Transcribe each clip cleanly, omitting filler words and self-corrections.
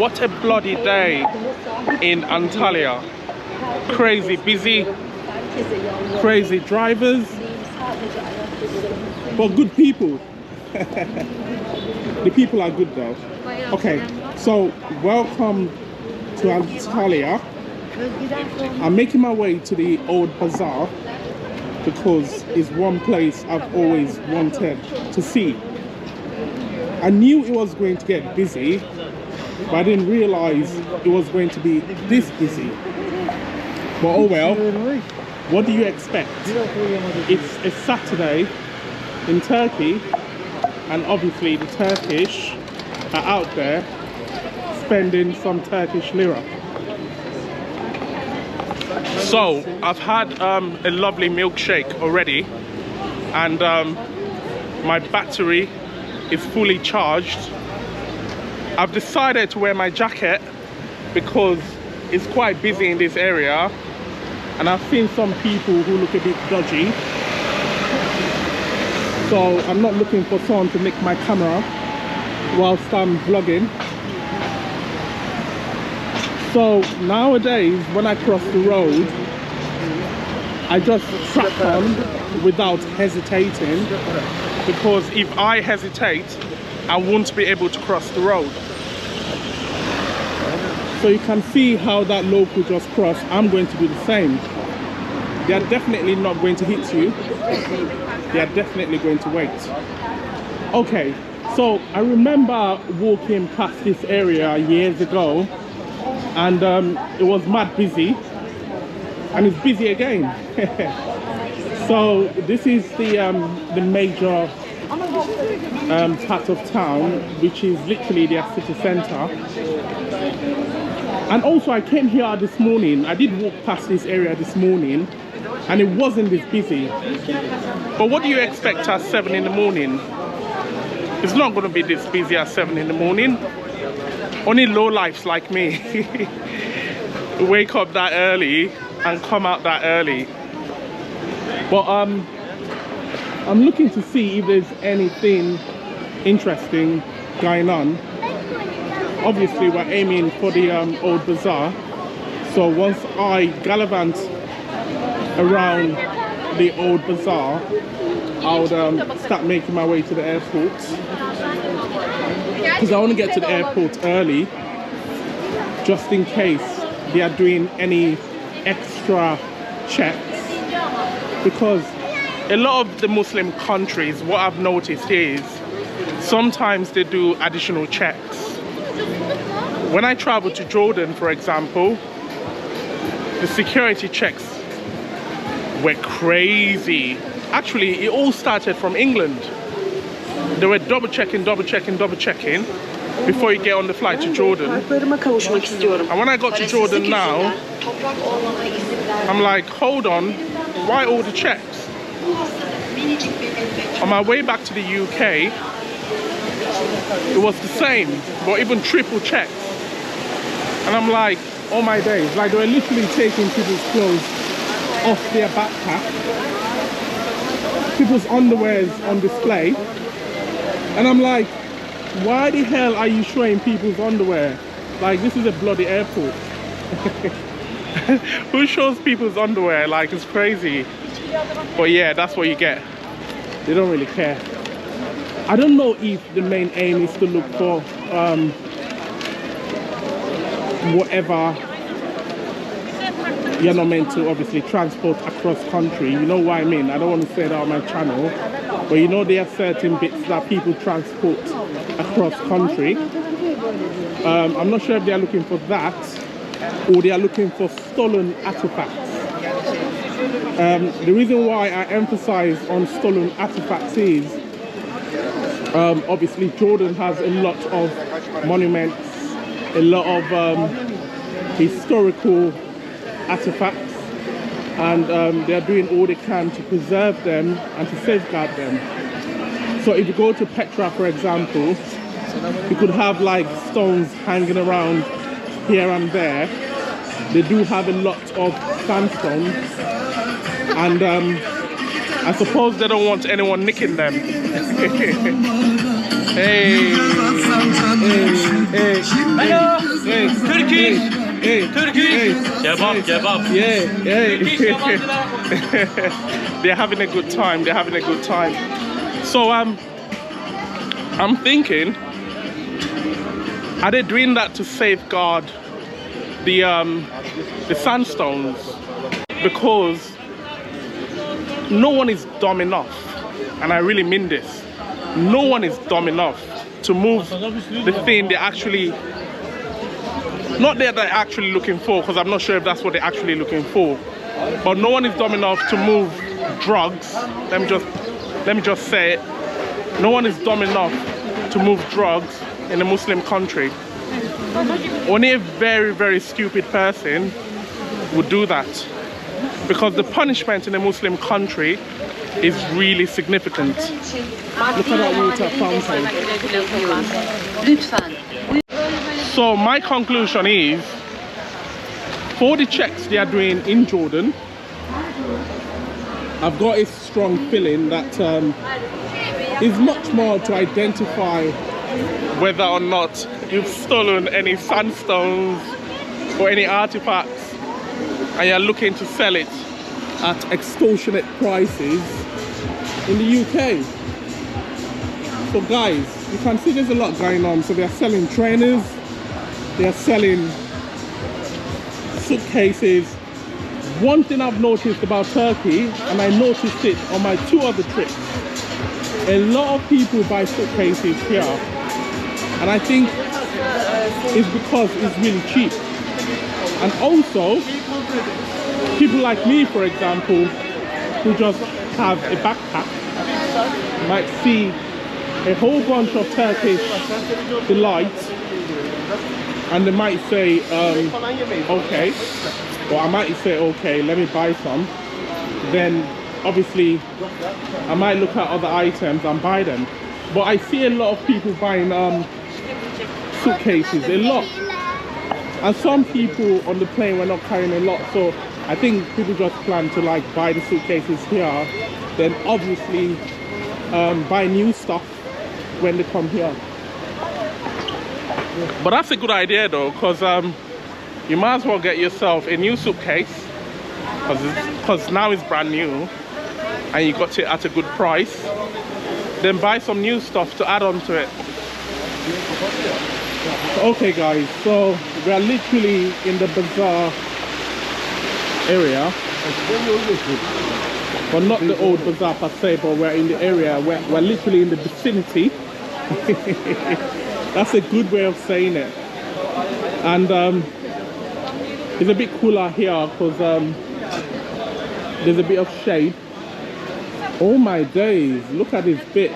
What a bloody day in Antalya. Crazy busy, crazy drivers, but good people. The people are good though. Okay, so welcome to Antalya. I'm making my way to the old bazaar because it's one place I've always wanted to see. I knew it was going to get busy, but I didn't realize it was going to be this busy. But oh well, what do you expect? It's a Saturday in Turkey, and obviously the Turkish are out there spending some Turkish lira. So I've had a lovely milkshake already, and my battery is fully charged. I've decided to wear my jacket because it's quite busy in this area, and I've seen some people who look a bit dodgy. So I'm not looking for someone to nick my camera whilst I'm vlogging. So nowadays when I cross the road, I just track on without hesitating, because if I hesitate, I won't be able to cross the road. So you can see how that local just crossed. I'm going to do the same. They are definitely not going to hit you. They are definitely going to wait. Okay, so I remember walking past this area years ago, and it was mad busy, and it's busy again. So this is the major part of town, which is literally their city center. And also I came here this morning. I did walk past this area this morning, and it wasn't this busy. But what do you expect at 7 in the morning? It's not going to be this busy at 7 in the morning. Only lowlifes like me wake up that early and come out that early. But I'm looking to see if there's anything interesting going on. Obviously we're aiming for the old bazaar, so once I gallivant around the old bazaar, I'll start making my way to the airport, because I want to get to the airport early just in case they are doing any extra checks, because a lot of the Muslim countries, what I've noticed is sometimes they do additional checks. When I traveled to Jordan, for example, the security checks were crazy. Actually, it all started from England. They were double checking before you get on the flight to Jordan. And when I got to Jordan now, I'm like, hold on, why all the checks? On my way back to the UK, it was the same, but even triple checks. And I'm like, oh my days, like they were literally taking people's clothes off their backpack. People's underwears on display. And I'm like, why the hell are you showing people's underwear? Like, this is a bloody airport. Who shows people's underwear? Like, it's crazy. But yeah, that's what you get. They don't really care. I don't know if the main aim is to look for whatever you're not meant to obviously transport across country. You know what I mean? I don't want to say that on my channel, but you know there are certain bits that people transport across country. I'm not sure if they are looking for that or they are looking for stolen artifacts. The reason why I emphasize on stolen artifacts is obviously Jordan has a lot of monuments, a lot of historical artifacts, and they are doing all they can to preserve them and to safeguard them. So if you go to Petra, for example, you could have like stones hanging around here and there. They do have a lot of sandstone, and I suppose they don't want anyone nicking them. Hey, hey, hey. Turkish. Turkish. Kebab, kebab. Yeah. They're having a good time. They're having a good time. So I'm thinking, are they doing that to safeguard the sandstones? Because no one is dumb enough, and I really mean this, no one is dumb enough to move the thing they're actually, not that they're actually looking for, because I'm not sure if that's what they're actually looking for, but no one is dumb enough to move drugs. Let me just say it. No one is dumb enough to move drugs in a Muslim country. Only a very, very stupid person would do that, because the punishment in a Muslim country is really significant. Look at that water fountain. So my conclusion is, for the checks they are doing in Jordan, I've got a strong feeling that is much more to identify whether or not you've stolen any sandstones or any artifacts and you're looking to sell it at extortionate prices in the UK. So guys, you can see there's a lot going on. So they're selling trainers, they're selling suitcases. One thing I've noticed about Turkey, and I noticed it on my 2 other trips, a lot of people buy suitcases here, and I think it's because it's really cheap. And also, people like me, for example, who just have a backpack, might see a whole bunch of Turkish delights, and they might say, okay, or I might say, okay, let me buy some. Then obviously I might look at other items and buy them. But I see a lot of people buying suitcases, a lot. And some people on the plane were not carrying a lot, so I think people just plan to like buy the suitcases here, then obviously buy new stuff when they come here. But that's a good idea though, because you might as well get yourself a new suitcase, because now it's brand new and you got it at a good price. Then buy some new stuff to add on to it. Okay guys, so we are literally in the bazaar area, but not the old bazaar per se, but we're in the area where we're literally in the vicinity. That's a good way of saying it. And it's a bit cooler here because there's a bit of shade. Oh my days, look at this bit.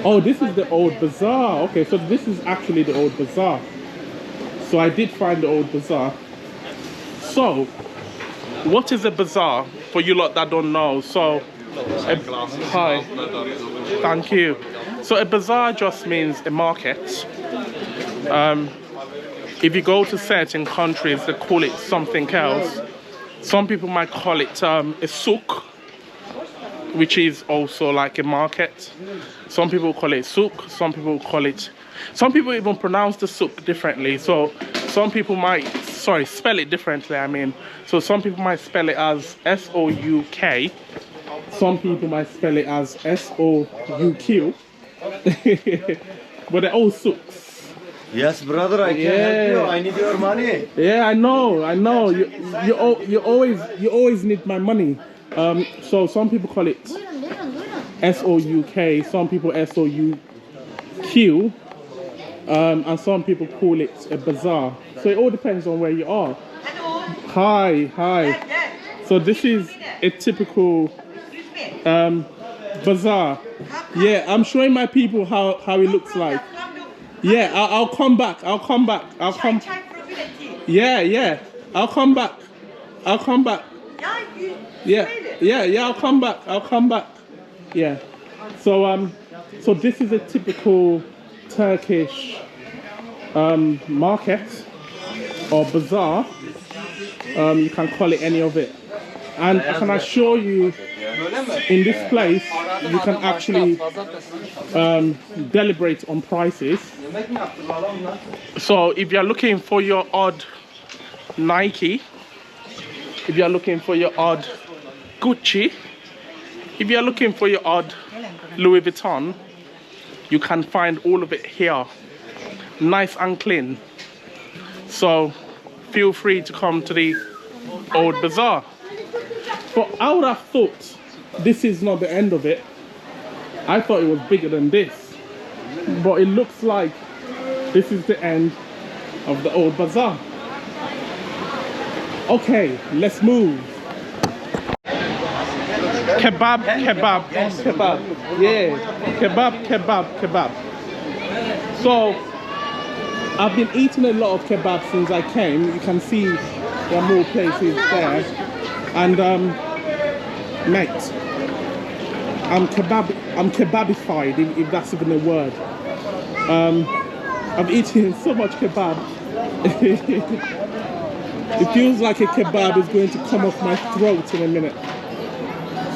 Oh, this is the old bazaar. Okay, so this is actually the old bazaar. So I did find the old bazaar. So what is a bazaar for you lot that don't know? So hi, thank you. So a bazaar just means a market. If you go to certain countries, they call it something else. Some people might call it a souk, which is also like a market. Some people call it souk, some people call it, some people even pronounce the souk differently. So some people might, sorry, spell it differently, I mean. So some people might spell it as S-O-U-K. Some people might spell it as S-O-U-Q. But they're all souks. Yes, brother, I can help you. I need your money. Yeah, I know. You always need my money. So some people call it S-O-U-K, some people S-O-U-Q, and some people call it a bazaar. So it all depends on where you are. Hi. So this is a typical bazaar. Yeah, I'm showing my people how it looks like. Yeah, I'll come back. Yeah, I'll come back. I'll come back. Yeah, I'll come back. Yeah. So so this is a typical Turkish market or bazaar. You can call it any of it. And I can assure you, in this place, you can actually deliberate on prices. So if you're looking for your odd Nike, if you're looking for your odd Gucci, if you're looking for your odd Louis Vuitton, you can find all of it here, nice and clean. So feel free to come to the old bazaar. But I would have thought this is not the end of it. I thought it was bigger than this, but it looks like this is the end of the old bazaar. Okay, let's move. Kebab, kebab, kebab. Yeah, kebab, kebab, kebab. So, I've been eating a lot of kebab since I came. You can see there are more places there. And, mate, I'm kebabified, if that's even a word. I'm eating so much kebab. It feels like a kebab is going to come off my throat in a minute.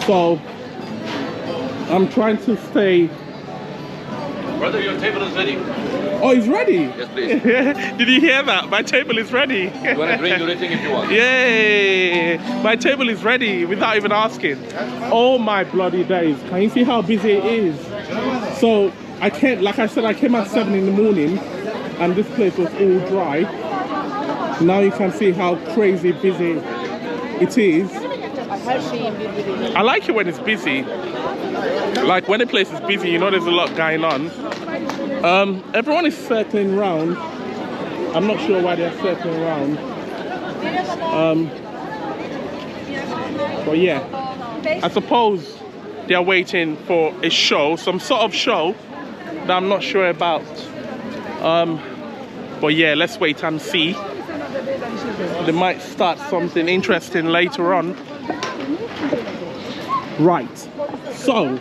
So, I'm trying to stay. Brother, your table is ready. Oh, it's ready? Yes, please. Did you hear that? My table is ready. You want to drink anything if you want. Yay! My table is ready without even asking. Oh my bloody days. Can you see how busy it is? So, I came, like I said, I came at 7 in the morning and this place was all dry. Now you can see how crazy busy it is. I like it when it's busy. Like when a place is busy, you know there's a lot going on. Everyone is circling around. I'm not sure why they're circling around. But yeah, I suppose they're waiting for a show, some sort of show that I'm not sure about. But yeah, let's wait and see. They might start something interesting later on. Right, so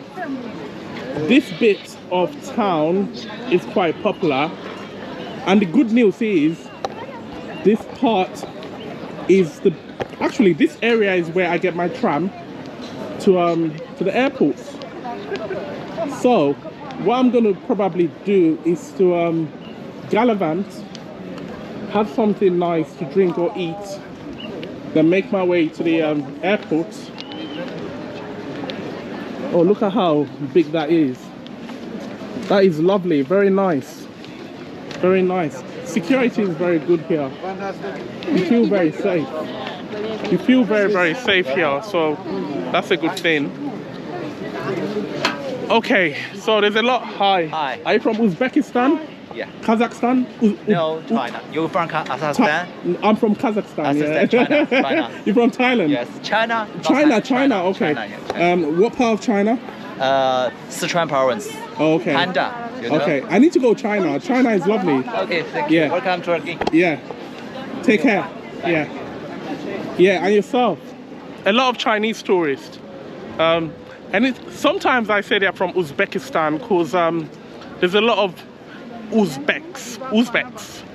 this bit of town is quite popular, and the good news is this part is actually this area is where I get my tram to the airport. So what I'm going to probably do is to gallivant, have something nice to drink or eat, then make my way to the airport. Oh, look at how big that is. That is lovely, very nice. Very nice. Security is very good here. You feel very safe. You feel very, very safe here, so that's a good thing. Okay, so there's a lot. Hi. Hi. Are you from Uzbekistan? Yeah. Kazakhstan? No, China. You from Kazakhstan? I'm from Kazakhstan. Yeah. China. China. You're from Thailand? Yes. China. China. Okay. China, yeah, China. What part of China? Sichuan province. Oh, okay. Panda. You know? Okay. I need to go China. China is lovely. Okay, thank you. Yeah. Welcome to Turkey. Yeah. Take care. Yeah. Yeah, and yourself. A lot of Chinese tourists. And sometimes I say they're from Uzbekistan because there's a lot of Uzbeks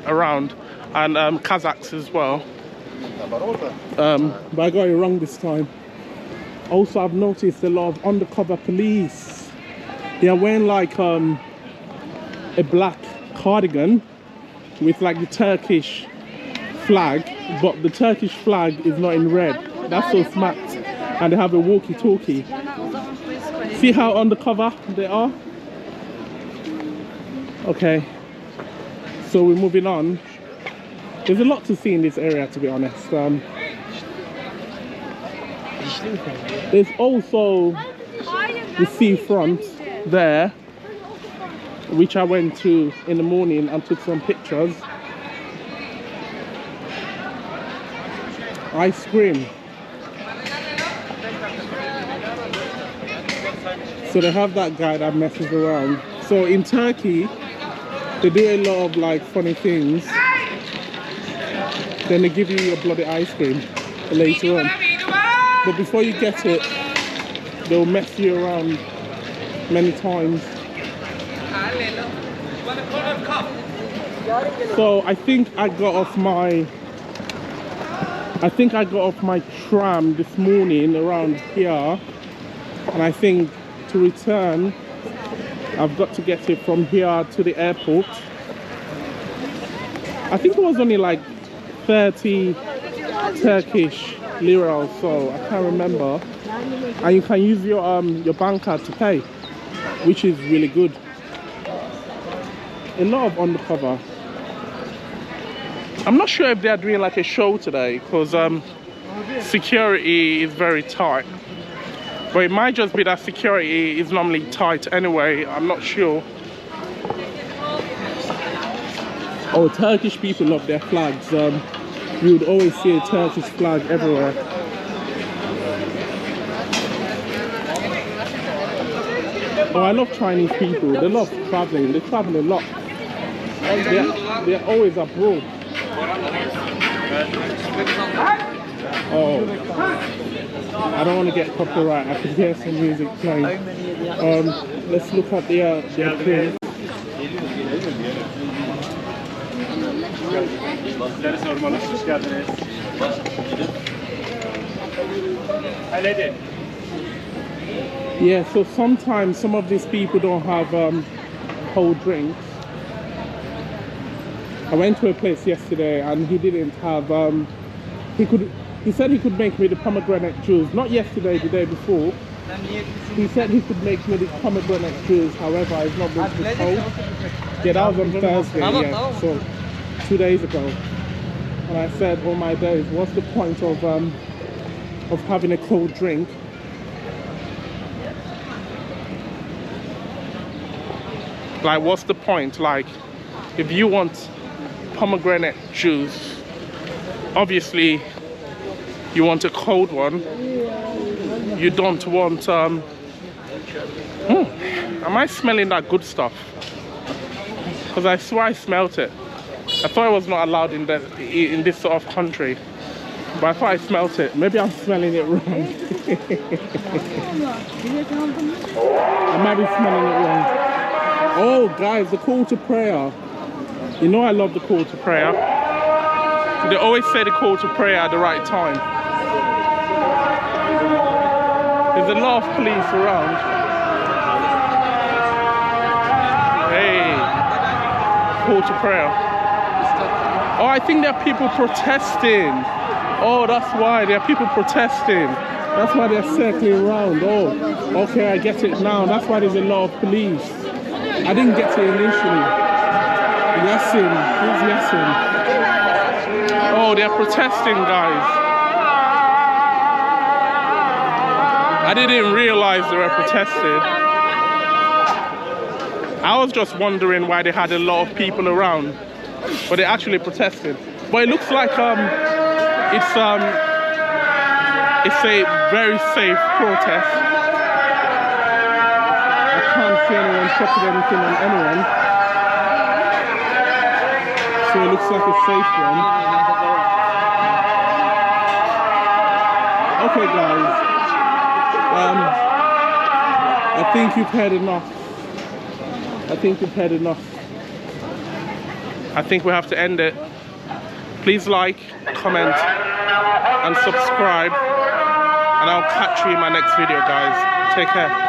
around, and Kazakhs as well. But I got it wrong this time. Also, I've noticed a lot of undercover police. They are wearing like a black cardigan with like the Turkish flag, but the Turkish flag is not in red. That's so smart. And they have a walkie-talkie. See how undercover they are? Okay, so we're moving on. There's a lot to see in this area, to be honest. There's also the seafront there, which I went to in the morning and took some pictures. Ice cream. So they have that guy that messes around. So in Turkey, they do a lot of like funny things. Then they give you your bloody ice cream later on. But before you get it, they'll mess you around many times. So I think I got off my tram this morning around here, and I think to return I've got to get it from here to the airport. I think it was only like 30 Turkish lira or so. I can't remember. And you can use your bank card to pay, which is really good. A lot of undercover. I'm not sure if they're doing like a show today because security is very tight. But it might just be that security is normally tight anyway. I'm not sure. Oh, Turkish people love their flags. You would always see a Turkish flag everywhere. Oh, I love Chinese people. They love traveling. They travel a lot. They're always abroad. Oh, I don't want to get copyright. I could hear some music playing. Let's look at their prints. Yeah, so sometimes some of these people don't have cold drinks. I went to a place yesterday and he didn't have he said he could make me the pomegranate juice. Not yesterday, the day before. He said he could make me the pomegranate juice, however it's not going to be cold. Yeah, that was on Thursday, yeah, so 2 days ago. And I said, oh my days, what's the point of having a cold drink? Like, what's the point? Like, if you want pomegranate juice, obviously you want a cold one. You don't want am I smelling that good stuff? Because I swear I smelt it. I thought it was not allowed in this sort of country, but I thought I smelt it. Maybe I'm smelling it wrong. I might be smelling it wrong. Oh guys, the call to prayer. You know I love the call to prayer. They always say the call to prayer at the right time. There's a lot of police around. Hey, call to prayer. Oh, I think there are people protesting. Oh, that's why there are people protesting. That's why they're circling around. Oh, okay, I get it now. That's why there's a lot of police. I didn't get it initially. Yasin, who's Yasin? Oh, they're protesting, guys. I didn't realize they were protesting. I was just wondering why they had a lot of people around, but they actually protested. But it looks like it's a very safe protest. I can't see anyone chucking anything on anyone. So it looks like a safe one. Okay guys, I think you've heard enough. I think you've heard enough. I think we have to end it. Please like, comment, and subscribe. And I'll catch you in my next video, guys. Take care.